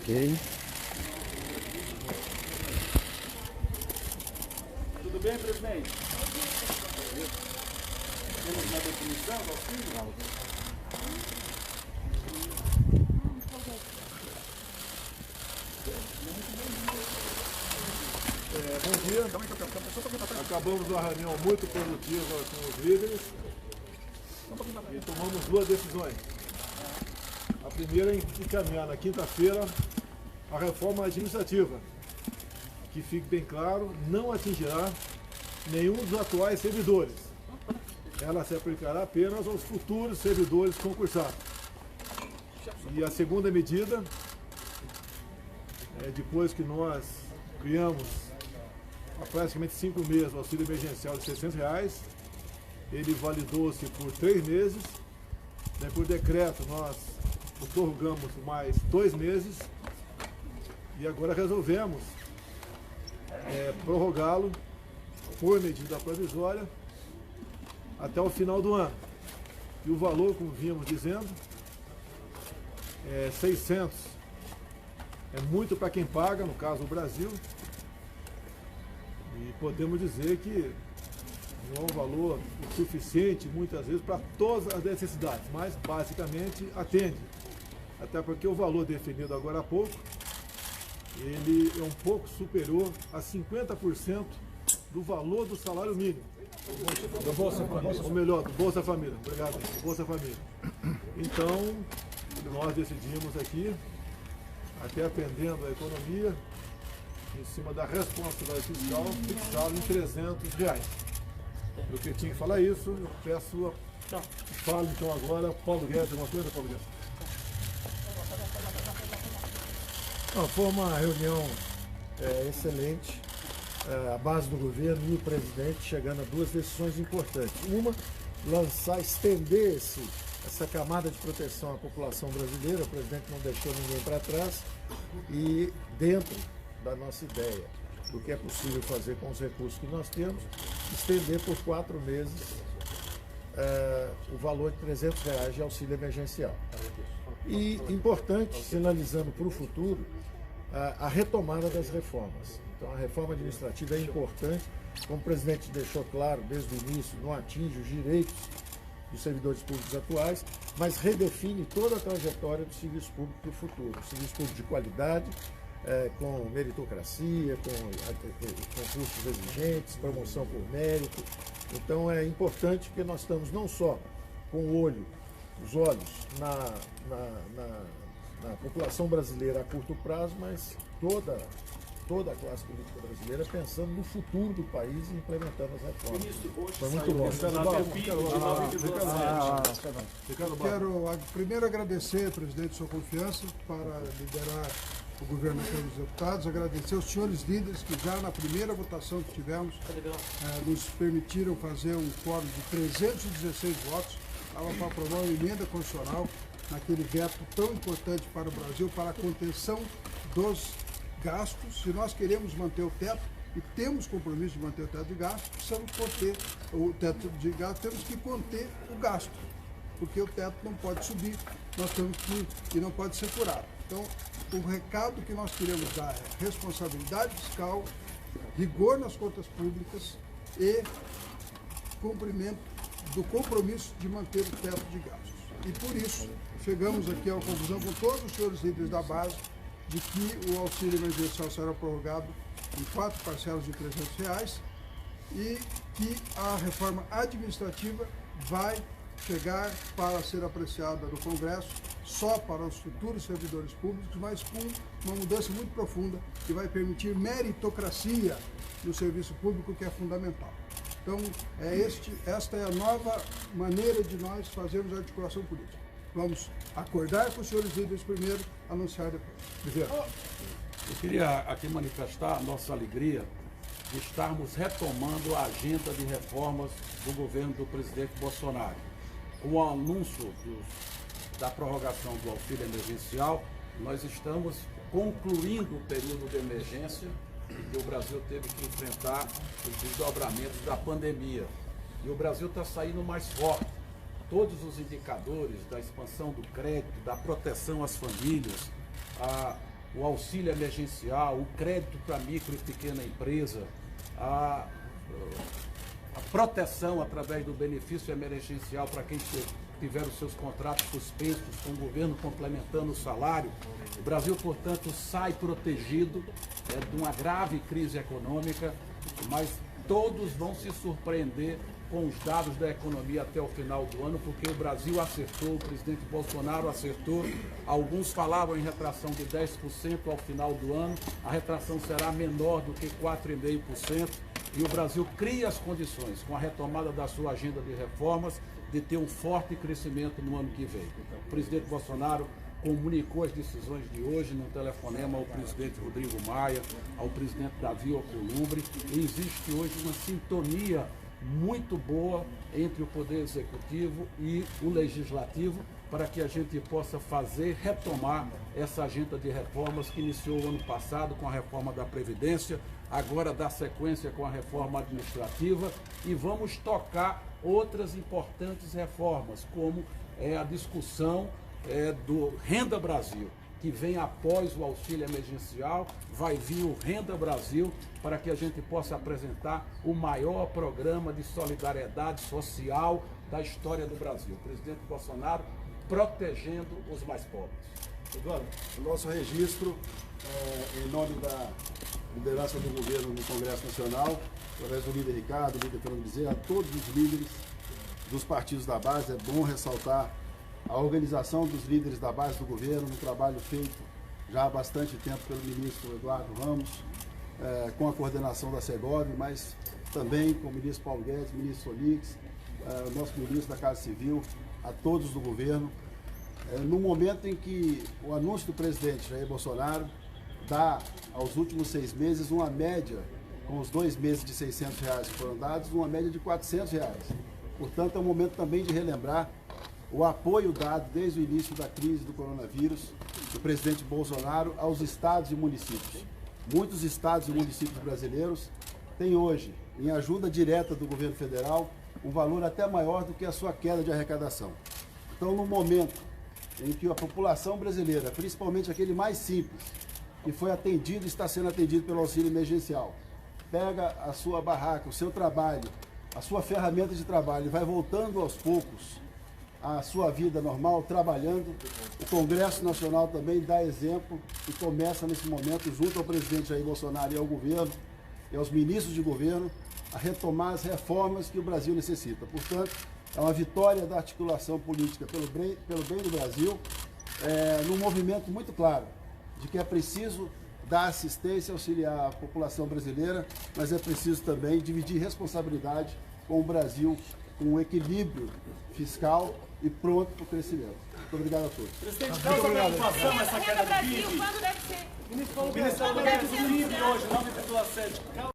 Ok. Tudo bem, presidente? Temos uma definição do auxílio? Bom dia. Acabamos uma reunião muito produtiva com os líderes e tomamos duas decisões. A primeira é encaminhar na quinta-feira a reforma administrativa, que fique bem claro, não atingirá nenhum dos atuais servidores. Ela se aplicará apenas aos futuros servidores concursados. E a segunda medida, depois que nós criamos há praticamente 5 meses o auxílio emergencial de R$600, ele validou-se por 3 meses, por decreto nós o prorrogamos por mais 2 meses e agora resolvemos prorrogá-lo por medida provisória até o final do ano. E o valor, como vínhamos dizendo, 600 é muito para quem paga, no caso o Brasil, e podemos dizer que não é um valor suficiente muitas vezes para todas as necessidades, mas basicamente atende. Até porque o valor definido agora há pouco, ele é um pouco superior a 50% do valor do salário mínimo. Ou melhor, do Bolsa Família. Obrigado, do Bolsa Família. Então, nós decidimos aqui, até atendendo a economia, em cima da responsabilidade fiscal, fixá-lo em R$300. Eu que tinha que falar isso, eu peço fala então agora, Paulo Guedes, alguma coisa, Paulo Guedes? Não, foi uma reunião excelente, a base do governo e o presidente chegando a duas decisões importantes. Uma, estender essa camada de proteção à população brasileira, o presidente não deixou ninguém para trás, e dentro da nossa ideia do que é possível fazer com os recursos que nós temos, estender por 4 meses o valor de R$300 de auxílio emergencial. E importante, sinalizando para o futuro, a retomada das reformas. Então a reforma administrativa é importante, como o presidente deixou claro desde o início, não atinge os direitos dos servidores públicos atuais, mas redefine toda a trajetória do serviço público para o futuro. Serviço público de qualidade, com meritocracia, com concursos exigentes, promoção por mérito. Então é importante porque nós estamos não só com os olhos na população brasileira a curto prazo, mas toda a classe política brasileira pensando no futuro do país e implementando as reformas. Foi muito bom. Quero primeiro agradecer, presidente, sua confiança para liderar o governo dos deputados, agradecer aos senhores líderes que já na primeira votação que tivemos nos permitiram fazer um quórum de 316 votos, estava para aprovar uma emenda constitucional naquele veto tão importante para o Brasil, para a contenção dos gastos. Se nós queremos manter o teto, e temos compromisso de manter o teto de gastos, precisamos conter o teto de gastos, temos que conter o gasto, porque o teto não pode subir, nós temos que, e não pode ser furado. Então, o recado que nós queremos dar é responsabilidade fiscal, rigor nas contas públicas e cumprimento do compromisso de manter o teto de gastos. E por isso, chegamos aqui à conclusão com todos os senhores líderes da base de que o auxílio emergencial será prorrogado em 4 parcelas de R$300 e que a reforma administrativa vai chegar para ser apreciada no Congresso só para os futuros servidores públicos, mas com uma mudança muito profunda que vai permitir meritocracia no serviço público, que é fundamental. Então, esta é a nova maneira de nós fazermos a articulação política. Vamos acordar com os senhores líderes primeiro, anunciar depois. Eu queria aqui manifestar a nossa alegria de estarmos retomando a agenda de reformas do governo do presidente Bolsonaro. Com o anúncio da prorrogação do auxílio emergencial, nós estamos concluindo o período de emergência que o Brasil teve que enfrentar os desdobramentos da pandemia. E o Brasil está saindo mais forte. Todos os indicadores da expansão do crédito, da proteção às famílias, o auxílio emergencial, o crédito para micro e pequena empresa, a proteção através do benefício emergencial para quem tiver os seus contratos suspensos, com o governo complementando o salário. O Brasil, portanto, sai protegido de uma grave crise econômica, mas todos vão se surpreender com os dados da economia até o final do ano, porque o Brasil acertou, o presidente Bolsonaro acertou. Alguns falavam em retração de 10% ao final do ano, a retração será menor do que 4,5%, e o Brasil cria as condições, com a retomada da sua agenda de reformas, de ter um forte crescimento no ano que vem. O presidente Bolsonaro comunicou as decisões de hoje num telefonema ao presidente Rodrigo Maia, ao presidente Davi Alcolumbre, e existe hoje uma sintonia muito boa entre o Poder Executivo e o Legislativo para que a gente possa retomar essa agenda de reformas que iniciou o ano passado com a reforma da Previdência, agora dá sequência com a reforma administrativa e vamos tocar outras importantes reformas, como a discussão do Renda Brasil, que vem após o auxílio emergencial, vai vir o Renda Brasil para que a gente possa apresentar o maior programa de solidariedade social da história do Brasil. O presidente Bolsonaro protegendo os mais pobres. Eduardo, o nosso registro, em nome da liderança do governo no Congresso Nacional, através do líder Ricardo, do líder Fernando Bezerra, a todos os líderes dos partidos da base, é bom ressaltar a organização dos líderes da base do governo, um trabalho feito já há bastante tempo pelo ministro Eduardo Ramos, com a coordenação da Segov, mas também com o ministro Paulo Guedes, ministro Solix, o nosso ministro da Casa Civil, a todos do governo, no momento em que o anúncio do presidente Jair Bolsonaro dá aos últimos 6 meses uma média, com os 2 meses de R$600 que foram dados, uma média de R$400. Portanto, é um momento também de relembrar o apoio dado desde o início da crise do coronavírus do presidente Bolsonaro aos estados e municípios. Muitos estados e municípios brasileiros têm hoje, em ajuda direta do governo federal, um valor até maior do que a sua queda de arrecadação. Então, no momento em que a população brasileira, principalmente aquele mais simples, que foi atendido e está sendo atendido pelo auxílio emergencial, pega a sua barraca, o seu trabalho, a sua ferramenta de trabalho e vai voltando aos poucos à sua vida normal, trabalhando, o Congresso Nacional também dá exemplo e começa nesse momento, junto ao presidente Jair Bolsonaro e ao governo, e aos ministros de governo, a retomar as reformas que o Brasil necessita. Portanto, é uma vitória da articulação política pelo bem do Brasil, num movimento muito claro de que é preciso dar assistência, auxiliar a população brasileira, mas é preciso também dividir responsabilidade com o Brasil, com um equilíbrio fiscal e pronto para o crescimento. Muito obrigado a todos. Presidente, causa preocupação essa queda do PIB? Quando deve ser? O ministro falou que deve ser PIB hoje, 9,7.